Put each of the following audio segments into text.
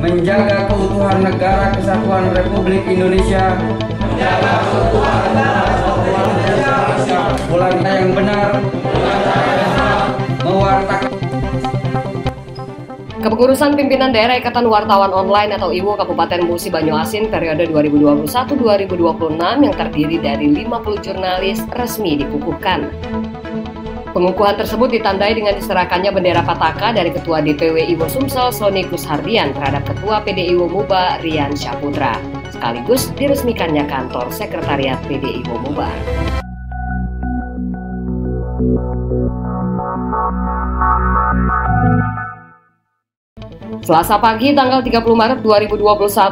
menjaga keutuhan negara kesatuan Republik Indonesia, bulan yang benar, mewartakan. Kepengurusan Pimpinan Daerah Ikatan Wartawan Online atau IWO Kabupaten Musi Banyuasin periode 2021-2026 yang terdiri dari 50 jurnalis resmi dikukuhkan. Pengukuhan tersebut ditandai dengan diserahkannya bendera Pataka dari Ketua DPW IWO Sumsel Sony Kushardian terhadap Ketua PDIWO Muba Rian Syaputra, sekaligus diresmikannya kantor Sekretariat PDIWO Muba. Selasa pagi tanggal 30 Maret 2021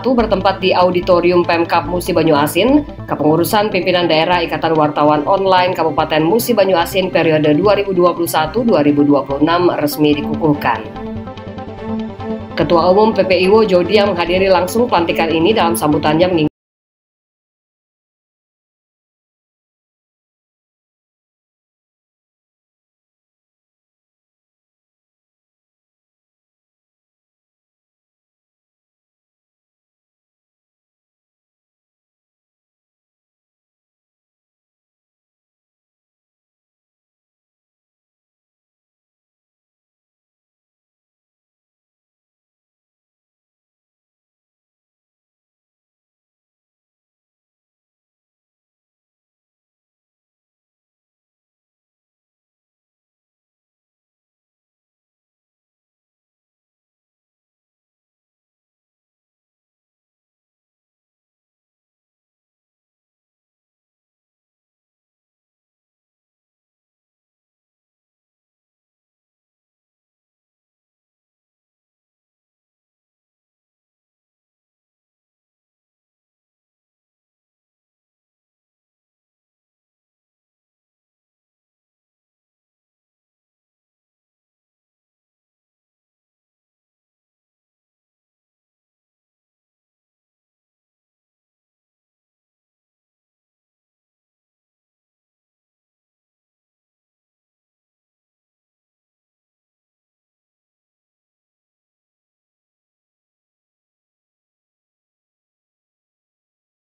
bertempat di Auditorium Pemkab Musi Banyuasin, Kepengurusan Pimpinan Daerah Ikatan Wartawan Online Kabupaten Musi Banyuasin periode 2021-2026 resmi dikukuhkan. Ketua Umum PPIWO Jody yang menghadiri langsung pelantikan ini dalam sambutannya mengingatkan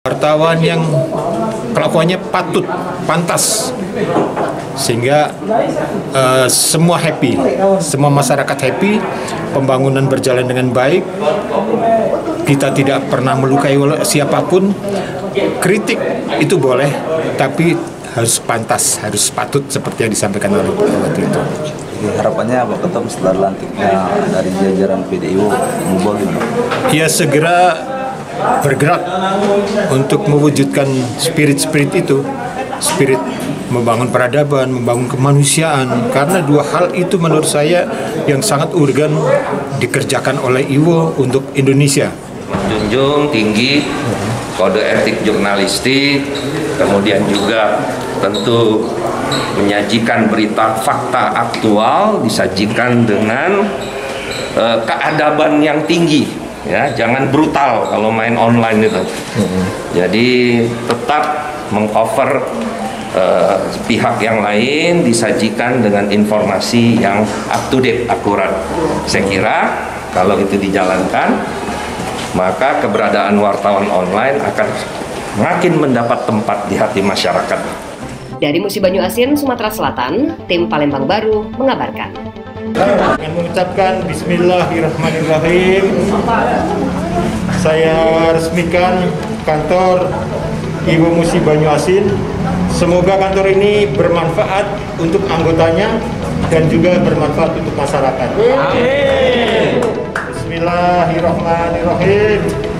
wartawan yang kelakuannya patut, pantas, sehingga semua happy, semua masyarakat happy, pembangunan berjalan dengan baik, kita tidak pernah melukai siapapun. Kritik itu boleh, tapi harus pantas, harus patut seperti yang disampaikan oleh waktu itu. Harapannya apa Ketum setelah lantiknya dari jajaran PDIWO Muba gimana? Ya segera bergerak untuk mewujudkan spirit itu, spirit membangun peradaban, membangun kemanusiaan, karena dua hal itu menurut saya yang sangat urgen dikerjakan oleh IWO untuk Indonesia. Menjunjung tinggi kode etik jurnalistik, kemudian juga tentu menyajikan berita fakta aktual, disajikan dengan keadaban yang tinggi. Ya, jangan brutal kalau main online itu. Jadi tetap mengcover pihak yang lain, disajikan dengan informasi yang up to date, akurat. Saya kira kalau itu dijalankan, maka keberadaan wartawan online akan makin mendapat tempat di hati masyarakat. Dari Musi Banyuasin, Sumatera Selatan, tim Palembang Baru mengabarkan. Dengan mengucapkan Bismillahirrahmanirrahim, saya resmikan kantor IWO Musi Banyuasin. Semoga kantor ini bermanfaat untuk anggotanya dan juga bermanfaat untuk masyarakat. Amin. Bismillahirrahmanirrahim.